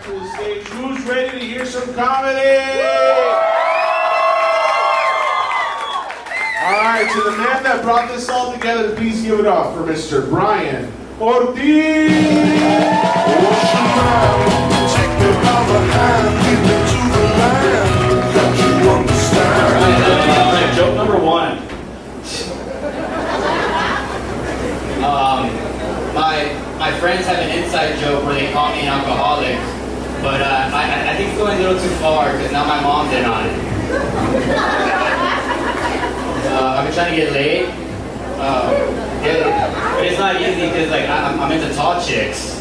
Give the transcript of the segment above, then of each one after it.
to the stage. Who's ready to hear some comedy? All right, to the man that brought this all together, please give it up for Mr. Brian Ortiz. Joke number one. My friends have an inside joke where they call me an alcoholic, but I think it's going a little too far because now my mom's in on it. I've been trying to get laid, but it's not easy because like I'm into tall chicks.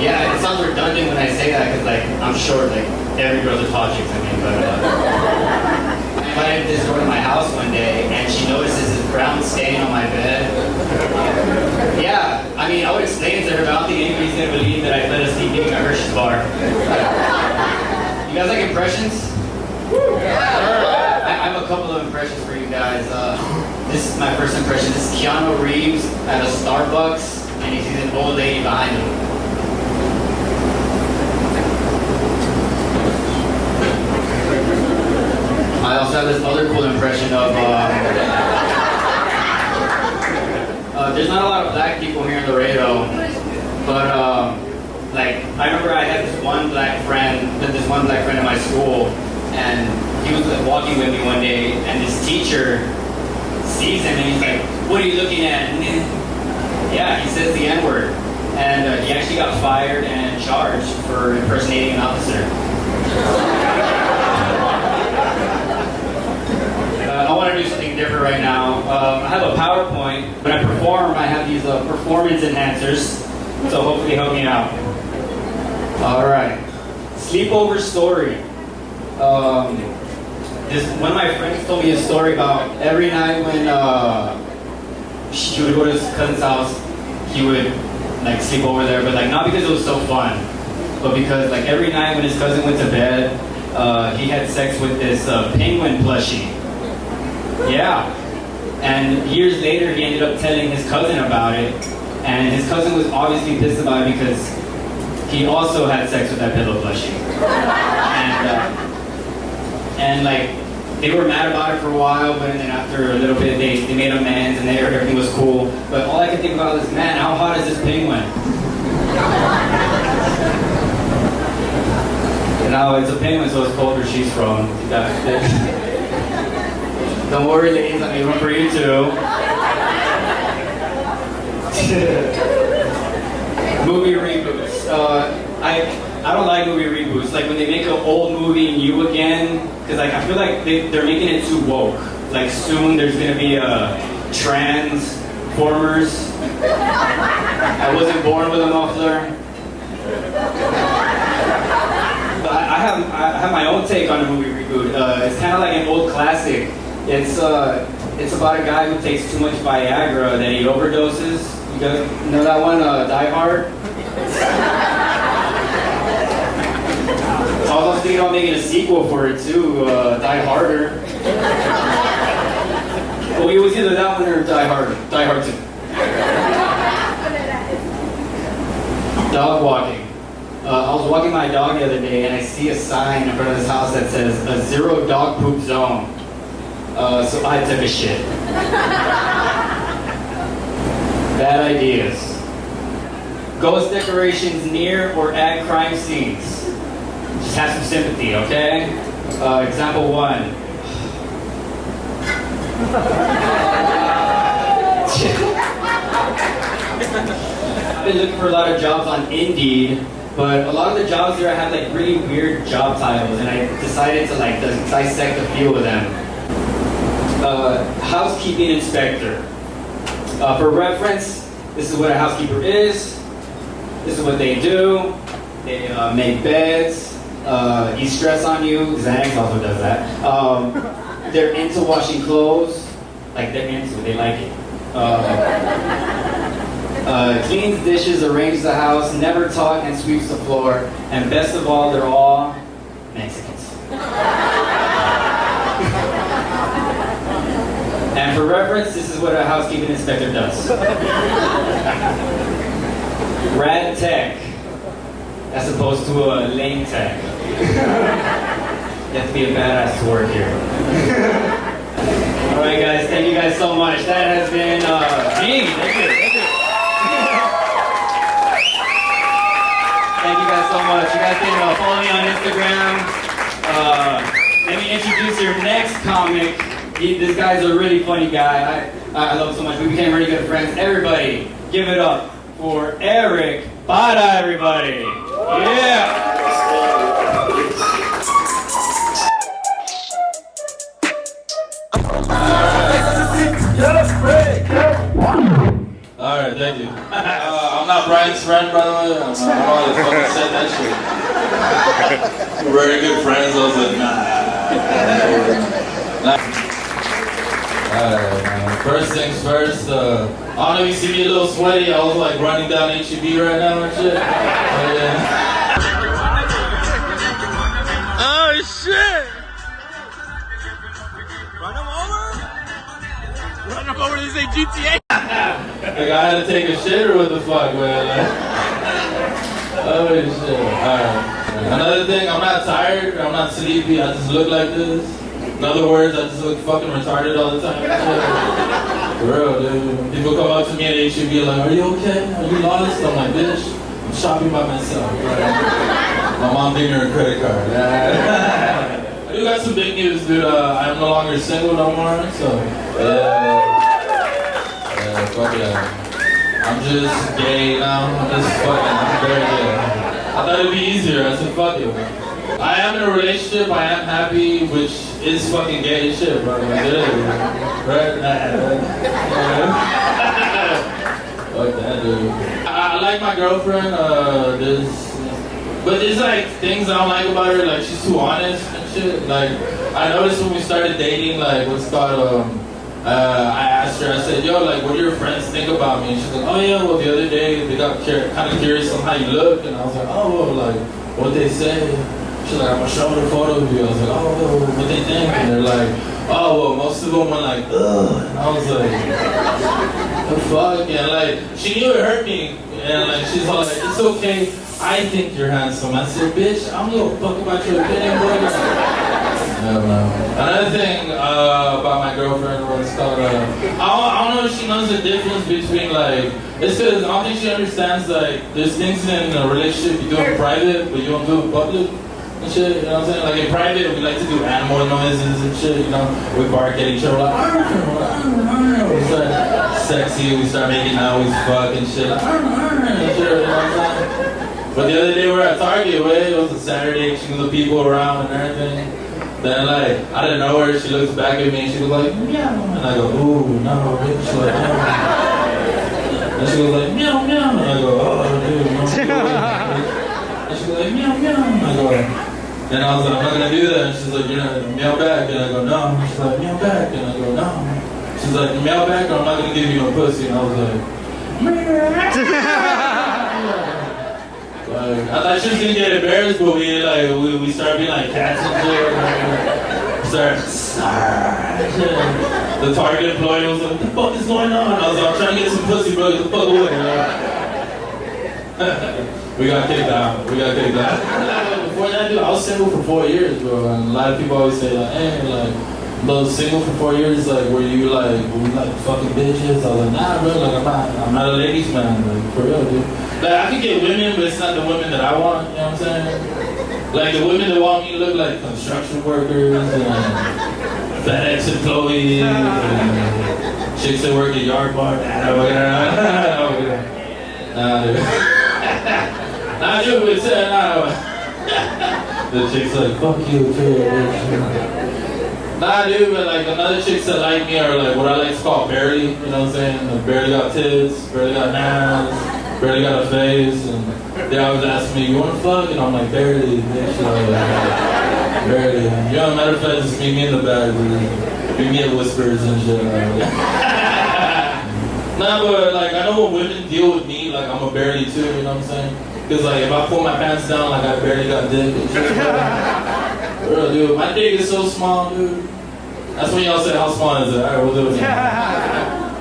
Yeah, it sounds redundant when I say that because like I'm short, like every girl's a tall chick to me, but I invited this girl to my house one day and she notices this brown stain on my bed. Yeah, I mean, I would explain it to her, but I don't think anybody's gonna believe that I fell asleep eating a Hershey's bar. You guys like impressions? I have a couple of impressions for you guys. This is my first impression. This is Keanu Reeves at a Starbucks, and he sees an old lady behind him. I also have this other cool impression of, there's not a lot of black people here in Laredo, but like, I remember I had this one black friend in my school, and he was like, walking with me one day, and this teacher sees him, and he's like, "What are you looking at?" And yeah, he says the N-word, and he actually got fired and charged for impersonating an officer. I want to do something different right now. I have a PowerPoint. When I perform, I have these performance enhancers, so hopefully help me out. All right. Sleepover story. One of my friends told me a story about every night when he would go to his cousin's house, he would like sleep over there, but like not because it was so fun, but because like every night when his cousin went to bed, he had sex with this penguin plushie. Yeah. And years later, he ended up telling his cousin about it, and his cousin was obviously pissed about it because he also had sex with that pillow plushie. And like, they were mad about it for a while, but then after a little bit, they made amends and everything was cool. But all I could think about is, man, how hot is this penguin? You know, it's a penguin, so it's cold where she's from. Don't worry, ladies, I made one for you too. Movie reboots. I don't like movie reboots. Like when they make an old movie and you again, because like I feel like they're making it too woke. Like soon there's gonna be Transformers. I wasn't born with a muffler. But I have my own take on a movie reboot. It's kind of like an old classic. It's about a guy who takes too much Viagra, then he overdoses. You guys know that one, Die Hard? I was thinking about making a sequel for it too, Die Harder. Well, it was either that one or Die Hard 2. Dog walking. I was walking my dog the other day and I see a sign in front of this house that says, "A zero dog poop zone." So I took a shit. Bad ideas. Ghost decorations near or at crime scenes. Just have some sympathy, okay? Example 1. I've been looking for a lot of jobs on Indeed, but a lot of the jobs there have like really weird job titles, and I decided to like dissect a few of them. Housekeeping inspector. For reference, this is what a housekeeper is. This is what they do. They make beds, ease stress on you. Xanax also does that. They're into washing clothes. Like they're into it, they like it. Cleans dishes, arranges the house, never talk and sweeps the floor. And best of all, they're all Mexicans. And for reference, this is what a housekeeping inspector does. Rad tech. as opposed to a lame tech. You have to be a badass to work here. Alright guys, thank you guys so much. That has been me. Thank you. Thank you guys so much. You guys can follow me on Instagram. Let me introduce your next comic. This guy's a really funny guy. I love him so much. We became really good friends. Everybody, give it up for Eric Bada, everybody. Yeah. Alright, thank you. I'm not Brian's friend, by the way. I don't know why the fuck I said that shit. We're very good friends. I was like, nah. Alright, first things first. I don't know if you see me a little sweaty. I was like running down HEB right now and shit. Oh shit! Run him over? This ain't GTA. Like I had to take a shit or what the fuck, man? Like, oh shit. Alright. Another thing, I'm not tired, I'm not sleepy, I just look like this. In other words, I just look fucking retarded all the time. For real, dude. People come up to me and they should be like, are you okay? Are you lost? I'm like, bitch, I'm shopping by myself. My mom gave me her credit card. I do got some big news, dude. I'm no longer single no more, so yeah. Fuck yeah. I'm just gay now. I'm very gay. I thought it'd be easier. I said, fuck it. I am in a relationship. I am happy, which is fucking gay as shit, bro. It is. Right? Fuck that, dude. I like my girlfriend. But there's like things I don't like about her. Like, she's too honest and shit. Like, I noticed when we started dating, like, what's called, I asked her, I said, yo, like, what do your friends think about me? And she's like, oh yeah, well, the other day they got kind of curious on how you look. And I was like, oh, well, like, what they say? She's like, I'm gonna show her a photo of you. I was like, oh, well, what they think? And they're like, oh, well, most of them were like, ugh. And I was like, the fuck? And like, she knew it hurt me. And like, she's all like, it's okay, I think you're handsome. I said, bitch, I don't give a fuck about your opinion, boy. Another thing about my girlfriend was called, I don't know if she knows the difference between like, it's because I don't think she understands like, there's things in a relationship you do in private, but you don't do in public and shit, you know what I'm saying? Like in private, we like to do animal noises and shit, you know? We bark at each other like, we start sexy, we start making out, we fuck and shit, like, and shit, you know what I'm saying? But the other day we were at Target, it was a Saturday, she knew the people around and everything. Then like, out of nowhere, she looks back at me and she was like, meow. And I go, ooh, no, bitch. She's like, no. And she was like, meow, meow. And I go, oh, dude, no. And she was like, meow, meow. And I go, and I was like, I'm not gonna do that. And she's like, you're not gonna meow back. And I go, no. And she's like, meow back. And I go, no. She's like, meow back or I'm not gonna give you no pussy. And I was like, I thought she was gonna get embarrassed, but we started being like cats and shit. The Target employee was like, what the fuck is going on? I was like, I'm trying to get some pussy, bro. Get the fuck away. We got kicked out. Before that, dude, I was single for 4 years, bro. And a lot of people always say like, hey, like, but single for 4 years, like, were you like fucking bitches? I was like, nah, bro, like, I'm not a ladies' man, like, for real, dude. Like, I can get women, but it's not the women that I want, you know what I'm saying? Like, the women that want me to look like construction workers, and FedEx employees, and chicks that work at Yard Bar. Nah, dude. Nah, dude, but it's, nah. The chick's like, fuck you, too, bitch. Nah, dude, but like another chicks that like me are like what I like to call barely, you know what I'm saying? Like, barely got tits, barely got nails, barely got a face, and they always ask me, you wanna fuck? And I'm like, barely, bitch, like, barely. You know, matter of fact, just meet me in the back, meet me at Whispers and shit. Nah, but like I know when women deal with me, like I'm a barely too, you know what I'm saying? Cause like if I pull my pants down, like I barely got dick and shit. Bro, dude, my dick is so small, dude. That's when y'all say, how small is it? Alright, we'll do it now.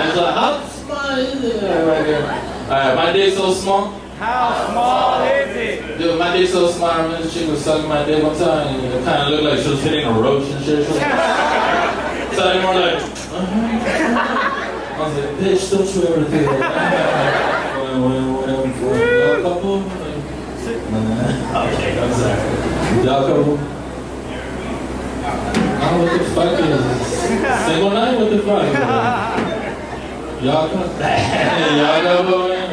It's like, how small is it? Right here. Alright, my dick's so small. How small is it? Dude, my dick's so small, man. This chick was sucking my dick one time, and it kind of looked like she was hitting a roach and shit. So they were like, I was like, bitch, don't you ever do that. Y'all couple? Okay, I'm sorry. Y'all couple? I don't know what the fuck is this. Single night? What the fuck? Y'all couple? Y'all couple, man?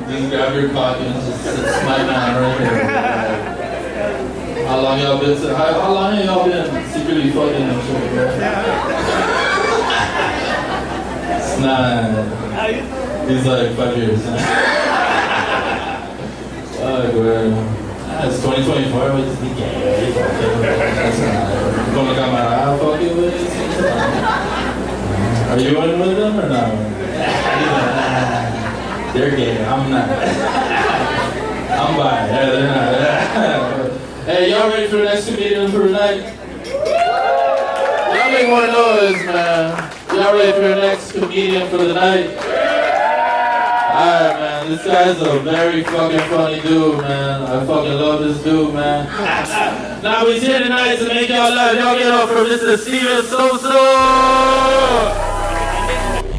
Just grab your cock and just smack down right here. How long y'all been? How long have y'all been secretly fucking and shit, bro? It's not. He's like 5 years. Fuck, bro. It's 2024, but just be gay. That's not. Gonna come out fucking with it. Are you in with them or not? They're gay, I'm not. I'm bi. Yeah, they're not. Hey, y'all ready for the next comedian for tonight? Y'all make more noise, man. Y'all ready for the next comedian for the night? Alright, man. This guy's a very fucking funny dude, man. I fucking love this dude, man. Now he's here tonight to make y'all laugh. Y'all get off from Mr. Steven Sosa.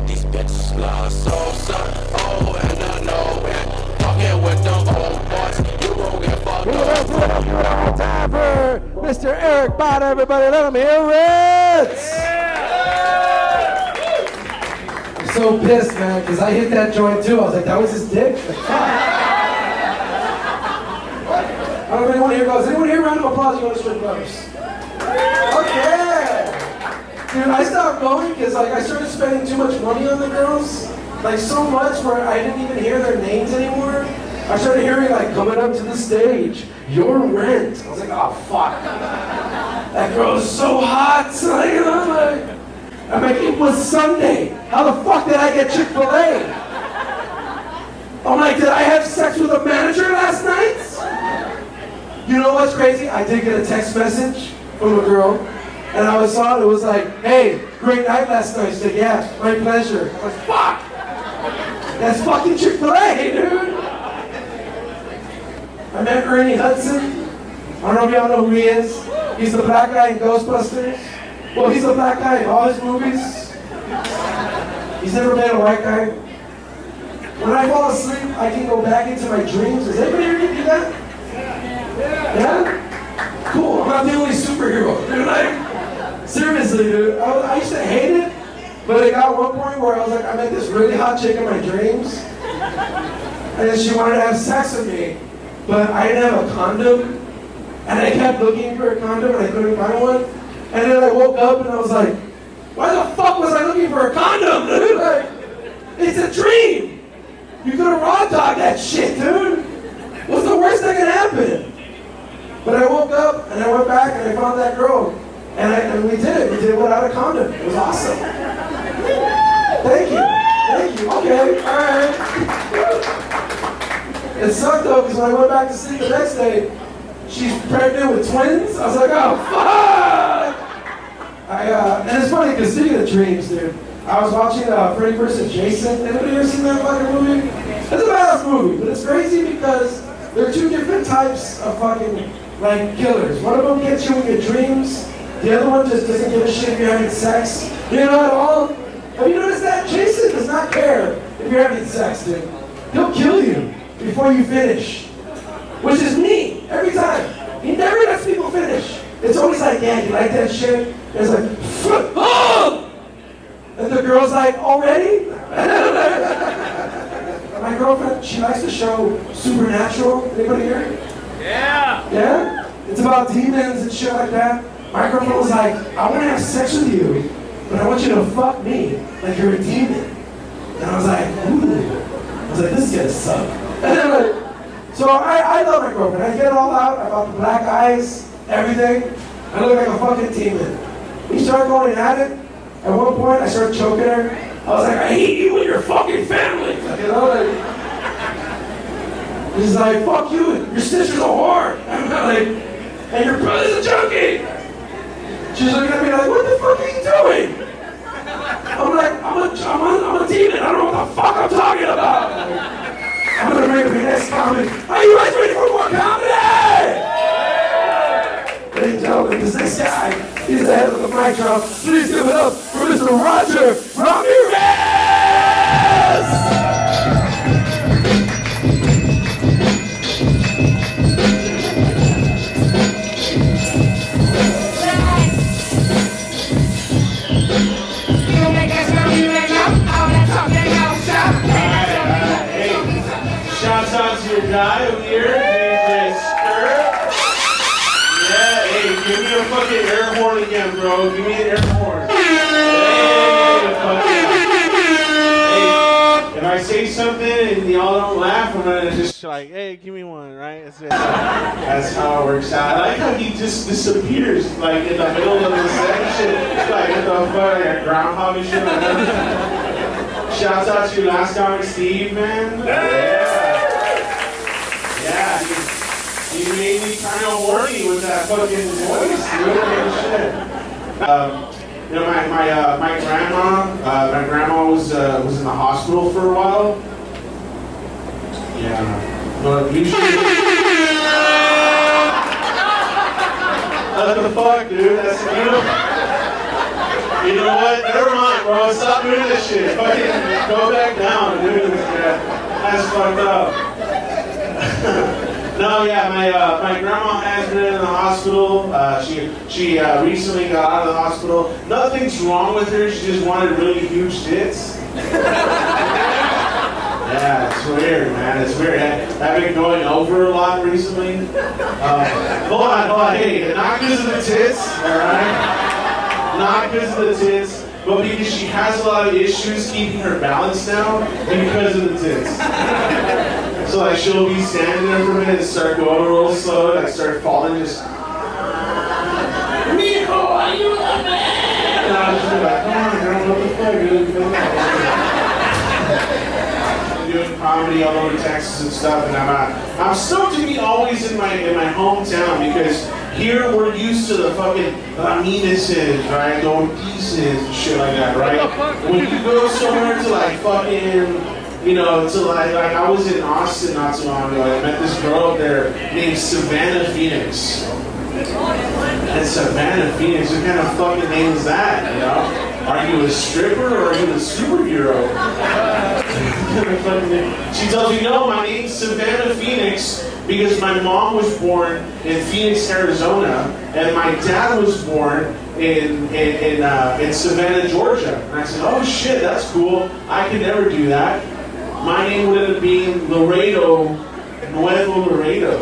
These bitches love Sosa. Oh, and I know it. Fucking with them old boys. You won't get fucked up. Give it all time for Mr. Eric Bott, everybody. Let him hear it. I'm so pissed, man, because I hit that joint too. I was like, that was his dick? I don't know if anyone here goes. Anyone here? Round of applause. You want to strip clubs? Okay. Dude, I stopped going because like I started spending too much money on the girls. Like so much where I didn't even hear their names anymore. I started hearing like coming up to the stage, your rent. I was like, oh fuck. That girl is so hot. I'm like, it was Sunday. How the fuck did I get Chick-fil-A? I'm like, did I have sex with a manager last night? You know what's crazy? I did get a text message from a girl, and I saw it was like, hey, great night last night. She's like, yeah, my pleasure. I'm like, fuck! That's fucking Chick-fil-A, dude! I met Ernie Hudson. I don't know if y'all know who he is. He's the black guy in Ghostbusters. Well, he's the black guy in all his movies. He's never been a white guy. When I fall asleep, I can go back into my dreams. Does anybody ever do that? Yeah? Cool, I'm not the only superhero. Dude, like, seriously, dude. I used to hate it, but it got one point where I was like, I met this really hot chick in my dreams, and then she wanted to have sex with me, but I didn't have a condom, and I kept looking for a condom, and I couldn't find one, and then I woke up, and I was like, why the fuck was I looking for a condom, dude? Like, it's a dream. You could have raw dogged that shit, dude. What's the worst that can happen? But I woke up and I went back and I found that girl. And we did it. We did it without a condom. It was awesome. Thank you. Thank you. Okay. All right. It sucked though because when I went back to sleep the next day, she's pregnant with twins. I was like, oh, fuck. And it's funny because speaking of dreams, dude, I was watching Freddy vs. Jason. Anybody ever seen that fucking movie? It's a badass movie, but it's crazy because there are two different types of fucking like killers. One of them gets you in your dreams. The other one just doesn't give a shit if you're having sex. You know at all? Have you noticed that? Jason does not care if you're having sex, dude. He'll kill you before you finish. Which is me, every time. He never lets people finish. It's always like, yeah, you like that shit? And it's like, oh! And the girl's like, already? My girlfriend, she likes the show Supernatural. Anybody here? Yeah! Yeah? It's about demons and shit like that. My girlfriend was like, I want to have sex with you, but I want you to fuck me like you're a demon. And I was like, ooh. I was like, this is gonna suck. So I love my girlfriend. I get it all out. I got the black eyes, everything. I look like a fucking demon. We started going at it. At one point, I started choking her. I was like, I hate you and your fucking family. You know, like, she's like, fuck you, your sister's a whore. I'm like, and your brother's a junkie. She's looking at me like, what the fuck are you doing? I'm like, I'm a demon. I don't know what the fuck I'm talking about. I'm gonna the mic drop. Please give it up for Mr. Roger Ramirez! Shouts out to your guy over here, DJ Skirt. Yeah, hey, give me a fucking air horn again, bro. Give me an air horn. Hey, fuck yeah. Hey, if I say something and y'all don't laugh, I'm gonna just like, hey, give me one, right? That's how it works out. I like how he just disappears, like in the middle of the section. It's like, what the fuck, like a groundhog and shit like that. Shouts out to your last guy, Steve, man. Yeah, you made me kind of horny with that fucking voice, dude. Shit. You know, my grandma was in the hospital for a while. Yeah, but usually. What the fuck, dude? That's you know what? Never mind, bro. Stop doing this shit. Fucking go back down, dude. Yeah, that's fucked up. No, yeah, my grandma has been in the hospital. She recently got out of the hospital. Nothing's wrong with her. She just wanted really huge tits. Yeah, it's weird, man. It's weird. I've been going over a lot recently. Hold on. Hey, not because of the tits, all right? Not because of the tits, but because she has a lot of issues keeping her balance down because of the tits. So like she'll be standing there for a minute and start going real slow, like start falling, just Mijo, are you a man? And I was just like, come on, girl, what the fuck? You're doing comedy all over Texas and stuff, and I'm stoked to be always in my hometown because here we're used to the fucking Ramirez's, right? The Ortiz's and shit like that, right? When you go somewhere to like fucking, you know, to like I was in Austin not too long ago. I met this girl up there named Savannah Phoenix. And Savannah Phoenix, what kind of fucking name is that, you know? Are you a stripper or are you a superhero? She tells me, no, my name's Savannah Phoenix because my mom was born in Phoenix, Arizona, and my dad was born in Savannah, Georgia. And I said, oh shit, that's cool. I could never do that. My name would have been Laredo, Nuevo Laredo.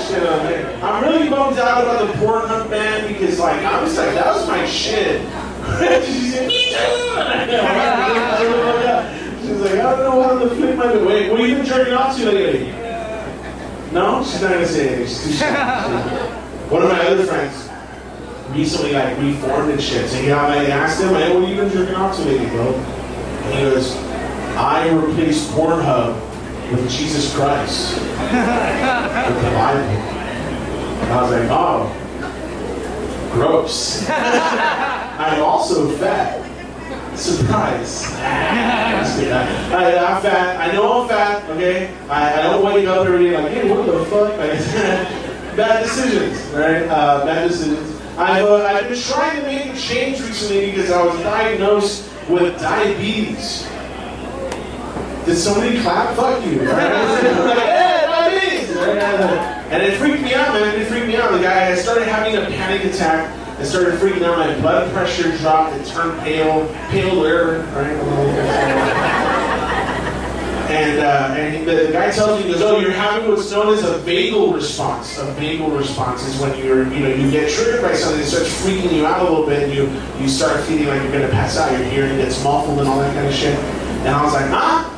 Shit on there. I'm really bummed out about the Pornhub ban because, like, I was like, that was my shit. She said, me too. She's like, I don't know how to flip my way. What have you been jerking off to lately? No, she's not gonna say anything. She's too shy. One of my other friends recently like reformed and shit. So I asked him, hey, what have you been jerking off to lately, bro? And he goes, I replaced Pornhub with Jesus Christ. With the Bible. And I was like, oh, gross. I'm also fat. Surprise. I'm fat. I know I'm fat, okay? I don't wake up every day like, hey, what the fuck? Bad decisions, right? Bad decisions. I've been trying to make a change recently because I was diagnosed with diabetes. Did somebody clap? Fuck you. Right? Like, hey, diabetes! And it freaked me out, man. It freaked me out. I started having a panic attack. I started freaking out. My blood pressure dropped. It turned paler, right? And the guy tells me, he goes, oh, you're having what's known as a vagal response. A vagal response is when you get triggered by something, it starts freaking you out a little bit, and you start feeling like you're gonna pass out. Your hearing gets muffled and all that kind of shit. And I was like, huh?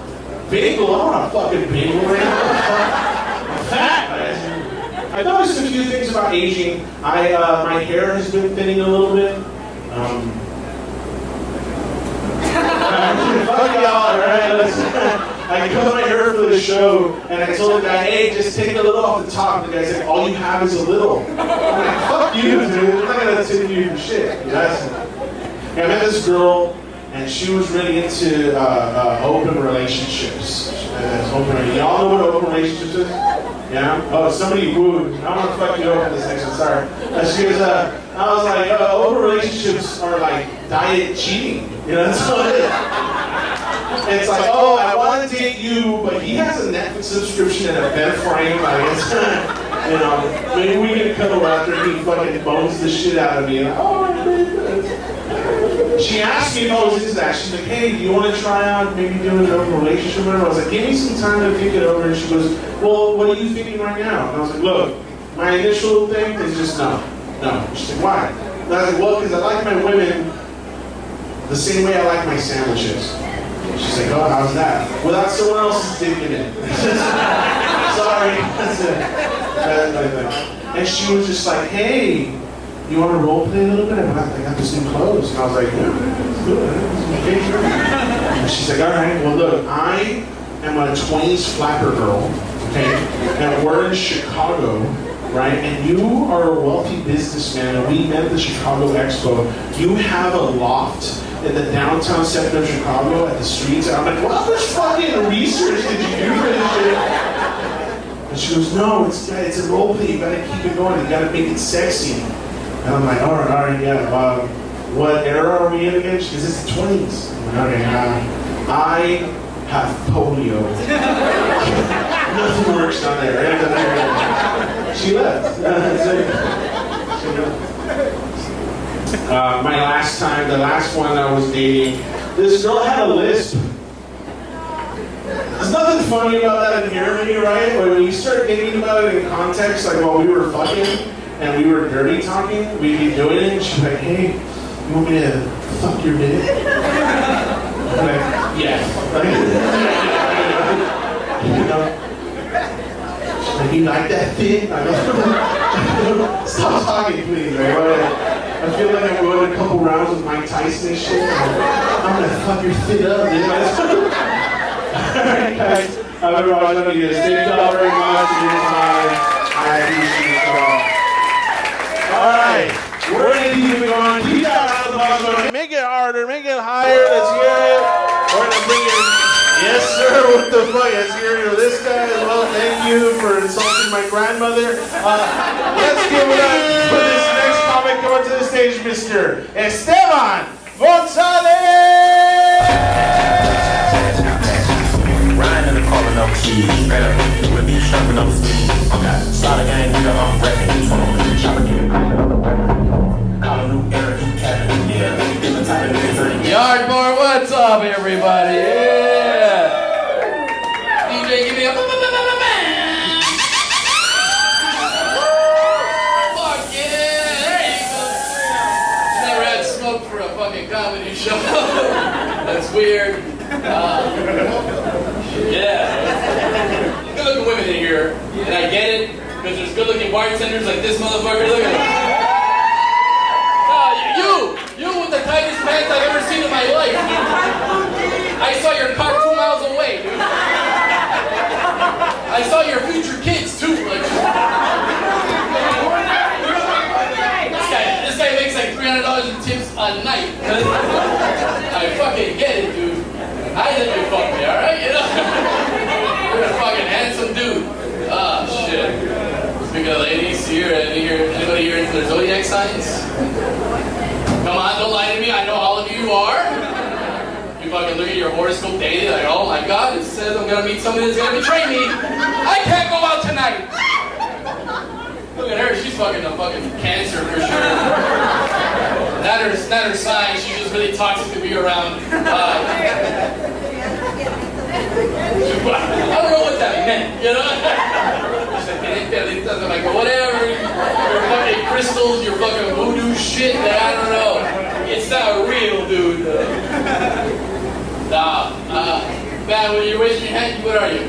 Bagel? I don't want a fucking bagel right now. I'm fat. I noticed a few things about aging. My hair has been thinning a little bit. Fuck y'all, right? I cut my hair for the show, and I told the guy, hey, just take a little off the top. And the guy's like, all you have is a little. I'm like, fuck you, dude. I'm not gonna tip you for shit. I met this girl, and she was really into open relationships. Y'all know what open relationships is? Yeah? Oh, somebody wooed. I want to fuck you over this next one, sorry. She goes, I was like, open relationships are like diet cheating. You know, that's what it is. It's like, oh, I want to date you, but he has a Netflix subscription and a bed frame. I guess, you know, maybe we can cuddle after he fucking bones the shit out of me. And, oh, she asked me if I was into that. She's like, hey, do you want to try out maybe doing an open relationship with her? I was like, give me some time to think it over. And she goes, well, what are you thinking right now? And I was like, look, my initial thing is just no. No. She's like, why? And I was like, well, because I like my women the same way I like my sandwiches. She's like, oh, how's that? Without someone else's dick in it. Sorry. That's it. And she was just like, hey, you want to role play a little bit? I got this new clothes. And I was like, yeah, let's do it. Okay, sure. And she's like, all right, well, look, I am a 20s flapper girl, okay? And we're in Chicago, right? And you are a wealthy businessman, and we met at the Chicago Expo. You have a loft in the downtown section of Chicago at the streets. And I'm like, what much fucking research did you do for this shit? And she goes, no, it's a role play. You gotta keep it going. You gotta make it sexy. And I'm like, all right, yeah. What era are we in again? She goes, it's the 20s. I'm like, okay, I have polio. Nothing works down there. She left. She left. My last time, the last one I was dating, this girl had a lisp. There's nothing funny about that inherently, right? But when you start thinking about it in context, like while we were fucking and we were dirty talking, we'd be doing it, and she's like, hey, you want me to fuck your dick? I'm like, yeah. You know? She's like, you like that thing? I go, stop talking, please. I feel like I'm going a couple rounds with Mike Tyson and shit. I'm gonna fuck your shit up, dude. Alright, guys. I love you. Thank y'all very much for your time. I appreciate y'all. Alright, we're gonna keep it going. Keep that out of the box going. Make it harder, make it higher. Let's hear it. We're gonna bring in, yes sir, what the fuck? Let's hear it. This guy as well. Thank you for insulting my grandmother. Let's give it up for this next comic coming to the stage, Mr. Esteban Gonzalez! Riding in the car with no keys, straight up with me shuffling up speed. Okay, slide a gang nigga, I'm wrecking. Chopper get on the weapon. Call a new era, he capping. Yeah, get the type of niggas. Yardboard, what's up, everybody? Yeah. DJ, give me a fuck yeah! There you go. Never had smoke for a fucking comedy show. That's weird. Yeah. Good-looking women in here, and I get it, because there's good-looking bartenders like this motherfucker. Look at him. You with the tightest pants I've ever seen in my life, dude. I saw your car 2 miles away, dude. I saw your future kids, too. Like, this guy makes like $300 in tips a night. I fucking get it, dude. I let you fuck me, alright? You know? You're a fucking handsome dude. Ah, shit. Speaking of ladies, anybody here into their zodiac signs? Come on, don't lie to me. I know all of you are. You fucking look at your horoscope daily, like, oh my god, it says I'm gonna meet somebody that's gonna betray me. I can't go out tonight. Look at her, she's fucking a fucking Cancer for sure. Not her sign, she's just really toxic to be around. I don't know what that meant, you know? I'm like, whatever, your fucking crystals, your fucking voodoo shit, that I don't know. It's not real, dude. Man, when you're raising your hand, what are you?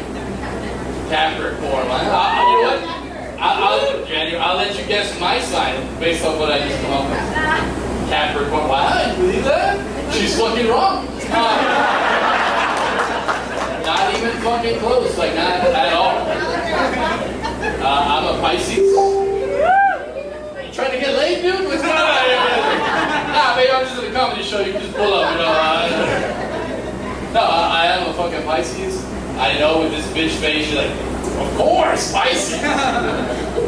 Capricorn. You know what? I'll let you guess my sign based on what I just come up with. Capricorn. Wow, you believe that? She's fucking wrong. Not even fucking close, like not at all. I'm a Pisces. You trying to get laid, dude? What's going on here? Nah, baby, I'm just in a comedy show. You can just pull up, you know. No, I am a fucking Pisces. I know with this bitch face, you're like, Of course, Pisces.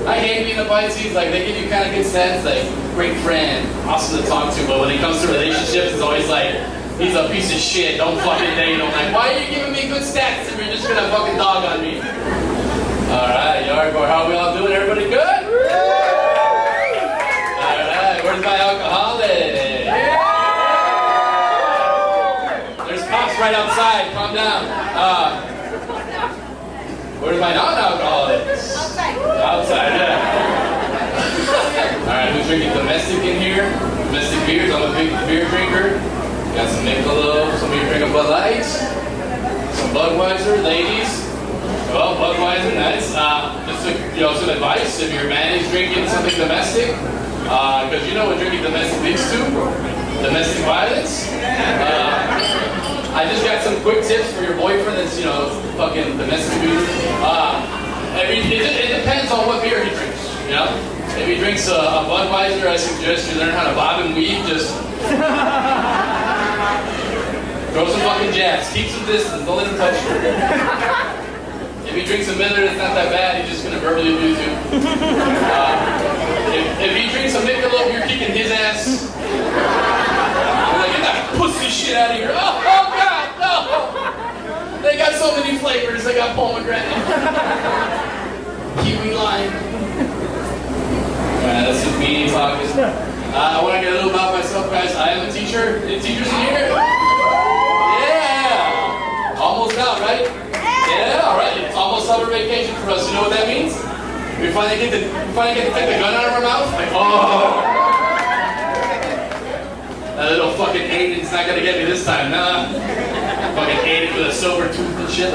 I hate being a Pisces. Like, they give you kind of good stats, like, great friend, awesome to talk to, but when it comes to relationships, it's always like, he's a piece of shit, don't fucking date him. Like, why are you giving me good stats if you're just gonna fucking dog on me? Alright, Yardboy, how are we all doing? Everybody good? Alright, where's my alcoholic? There's cops right outside, calm down. Where's my non-alcoholics? Outside, yeah. Alright, who's drinking domestic in here? Domestic beers, I'm a big beer drinker. Got some Michelob, some of you drinking Bud Light. Some Budweiser, ladies. Well, Budweiser, nice. Just some advice, if your man is drinking something domestic, because you know what drinking domestic leads to? Domestic violence. I just got some quick tips for your boyfriend that's, fucking domestic abuse. It depends on what beer he drinks, you know? If he drinks a Budweiser, I suggest you learn how to bob and weave, just throw some fucking jabs, keep some distance, don't let him touch you. If he drinks a Miller, it's not that bad, he's just gonna verbally abuse you. If he drinks a Michelob, you're kicking his ass. You're like, get that pussy shit out of here. Oh God, no! They got so many flavors. They got pomegranate, kiwi lime. Alright, that's just me talking. I want to get a little about myself, guys. I am a teacher. Any teachers in here? Yeah! Almost out, right? Yeah, alright. It's almost summer vacation for us. You know what that means? We finally get to take the gun out of our mouth. Like, oh! That little fucking Aiden's not gonna get me this time, nah. Fucking Aiden with a silver tooth and shit.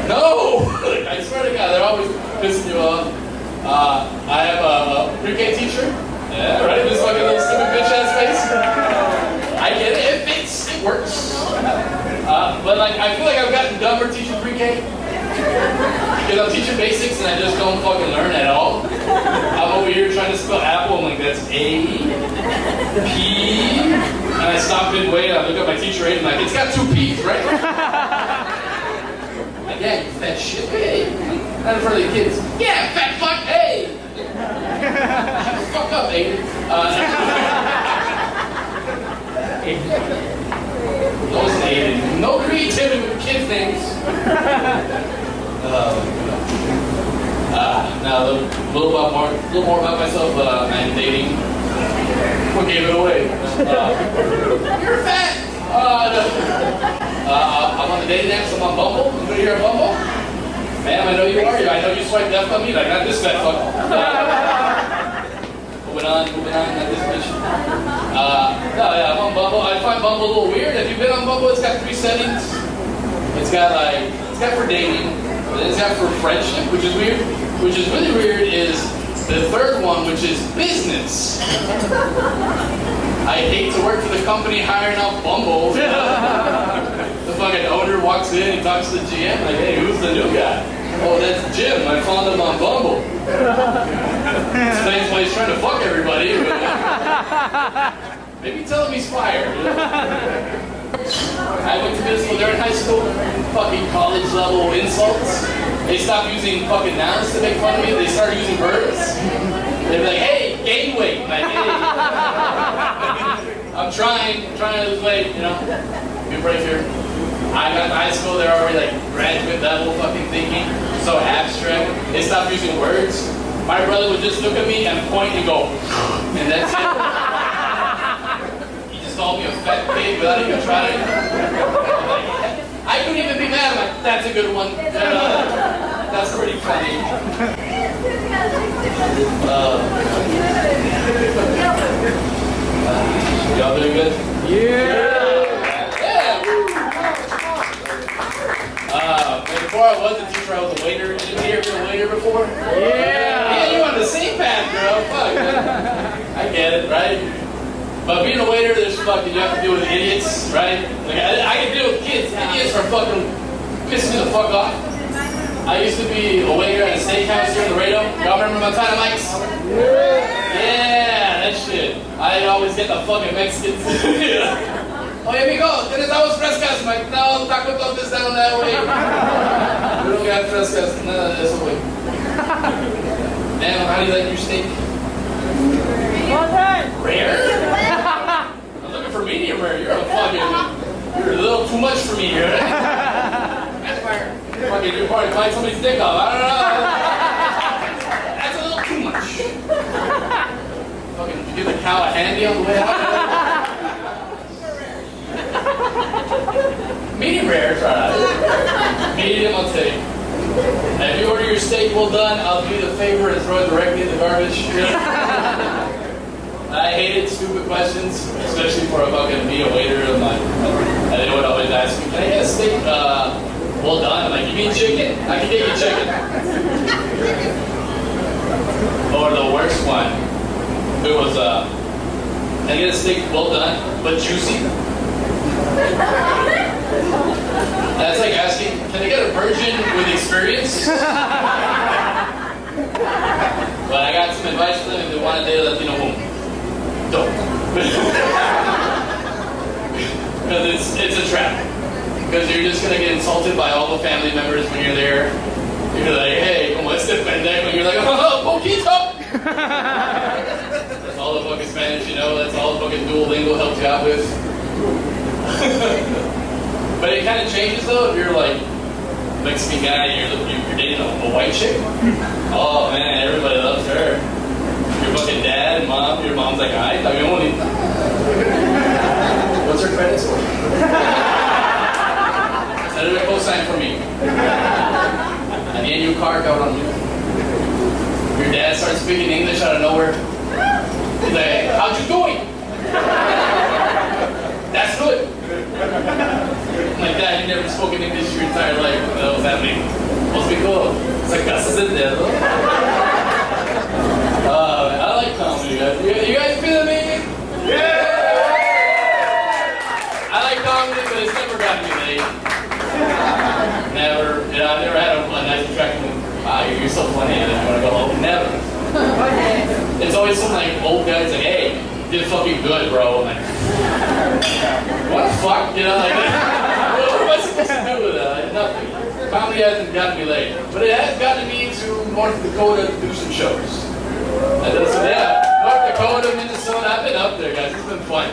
No! I swear to God, they're always pissing you off. I have a pre-K teacher. Yeah, right? This fucking little stupid bitch ass face. I get it, it fits, it works. But like, I feel like I've gotten dumber teaching pre-K. Because I'm teaching basics and I just don't fucking learn at all. I'm over here trying to spell apple, I'm like, that's A, P, and I stop midway and I look at my teacher and I'm like, it's got 2 P's, right? Like, yeah, you fat shit, hey. Not in front of the kids. Yeah, fat fuck, hey. Fuck up, Aiden. That wasn't Aiden. No creativity with kids' names. Now a little more about myself. I'm dating. What gave it away? You're fat. I'm on the dating apps. I'm on Bumble. You know you're on Bumble? Ma'am, I know you are. I know you swiped left on me. Like, not this fat fuck. Moving on, not this bitch. I'm on Bumble. I find Bumble a little weird. If you've been on Bumble, it's got 3 settings. It's got for dating. It's got for friendship, which is weird. Which is really weird is the third one, which is business. I hate to work for the company hiring out Bumble. The fucking owner walks in, he talks to the GM, like, hey, who's the new guy? Oh, that's Jim. I found him on Bumble. Explains why he's trying to fuck everybody. Maybe tell him he's fired. I went to middle school, they're in high school. Fucking college level insults. They stopped using fucking nouns to make fun of me. They started using verbs. They'd be like, hey, gain weight. Like, hey. I'm trying to lose weight, you know. Be brave here. I got in high school, they're already like graduate level fucking thinking. So abstract. They stopped using words. My brother would just look at me and point and go, and that's it. He just called me a fat pig without even trying. I couldn't even be mad. I'm like, that's a good one. That's pretty funny. Y'all doing good? Yeah. Before I was a teacher, I was a waiter. Did you ever be a waiter before? Yeah, you're on the same path, girl. Fuck. I get it, right? But being a waiter, there's fucking, you have to deal with idiots, right? Like, I can deal with kids. Idiots are fucking pissing me the fuck off. I used to be a waiter at a steakhouse here in LAREDO. Y'all remember Montana Mike's? Yeah, that shit. I'd always get the fucking Mexicans. Oye, mijo, ¿tienes aguas frescas? I'm like, no, taco totes down that way. We don't got frescas, nada de eso, güey. Man, how do you like your steak? Rare? I'm looking for medium rare. You're a little too much for me here. Fucking, you're probably biting somebody's dick off. I don't know. That's a little too much. Fucking, did you give the cow a handy on the way out? Medium rare, it's alright. Medium, I'll take. And if you order your steak well done, I'll do you the favor and throw it directly in the garbage. I hated stupid questions, especially for a fucking be a waiter. I'm like, and they would always ask me, can I get a steak well done? I'm like, you mean chicken? I can get you chicken. Or the worst one, it was, can I get a steak well done, but juicy? That's like asking, can I get a virgin with experience? But I got some advice for them if they want to date a Latino woman. Don't. Because it's a trap. Because you're just going to get insulted by all the family members when you're there. You're like, hey, como este pendejo. You're like, oh, poquito. That's all the fucking Spanish you know. That's all the fucking Duolingo helps you out with. But it kind of changes though if you're like Mexican guy and you're dating a white chick. Oh man, everybody loves her. Your fucking dad and mom, your mom's like, I mean, only. What's her credit score? Set a cosign for me. I need a new car out on you. Your dad starts speaking English out of nowhere. He's like, hey, how'd you doing? That's good. I'm like, Dad, you never spoken English your entire life. What does that mean? Must be cool. It's like, that's in there, though. I like comedy, guys. You guys feeling me? Yeah! I like comedy, but it's never gotten me laid. Never. You know, I've never had a nice attraction. You're so funny, and then you want to go home. Never. It's always some like old guys like, hey, you did fucking good, bro. I'm like, what the fuck? You know, like, what am I supposed to do with that? Like, nothing. Comedy hasn't gotten me laid. But it has gotten me to North Dakota to do some shows. So yeah, North Dakota, Minnesota, I've been up there, guys. It's been fun.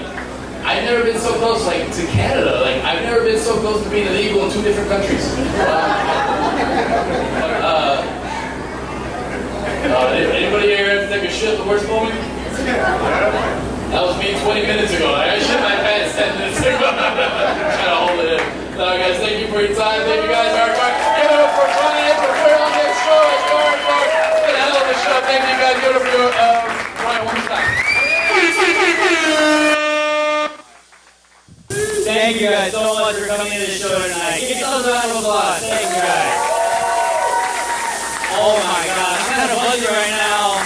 I've never been so close, like, to Canada. Like, I've never been so close to being illegal in 2 different countries. Anybody here have to take a shit the worst moment? That was me 20 minutes ago. I shit my pants 10 minutes ago. Trying to hold it in. So guys, thank you for your time. Thank you guys. Give it up for Brian for putting on this show. It's been a hell of a show. Thank you guys. Give it up for Brian one more time. Thank you guys so much for coming to the show tonight. Give yourselves a round of applause. Thank you guys. Oh my God, I'm kind of buzzy right now.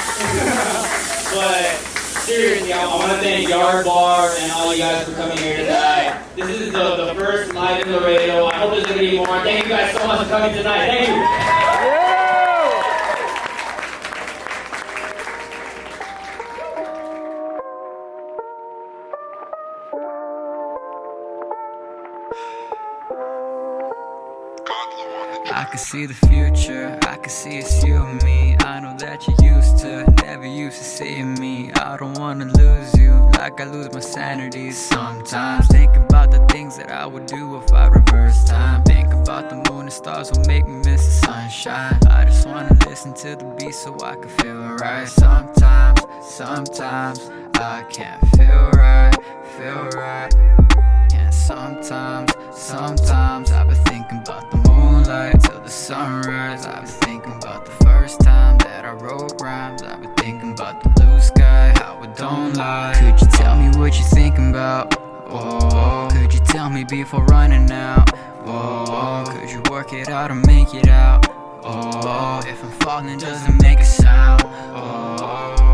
But seriously, I want to thank Yard Bar and all you guys for coming here tonight. This is the first live in Laredo. I hope there's going to be more. Thank you guys so much for coming tonight. Thank you. I can see the future, I can see it's you and me. I know that you never used to see me. I don't wanna lose you, like I lose my sanity sometimes. Think about the things that I would do if I reverse time. Think about the moon and stars will make me miss the sunshine. I just wanna listen to the beat so I can feel right. Sometimes I can't feel right. Yeah, sometimes I've been thinking about the moonlight till the sunrise. I've been thinking about the first time that I wrote rhymes. I've been thinking about the blue sky, how it don't lie. Could you tell me what you're thinking about? Oh, could you tell me before running out? Oh, could you work it out or make it out? Oh, if I'm falling, doesn't make a sound. Oh.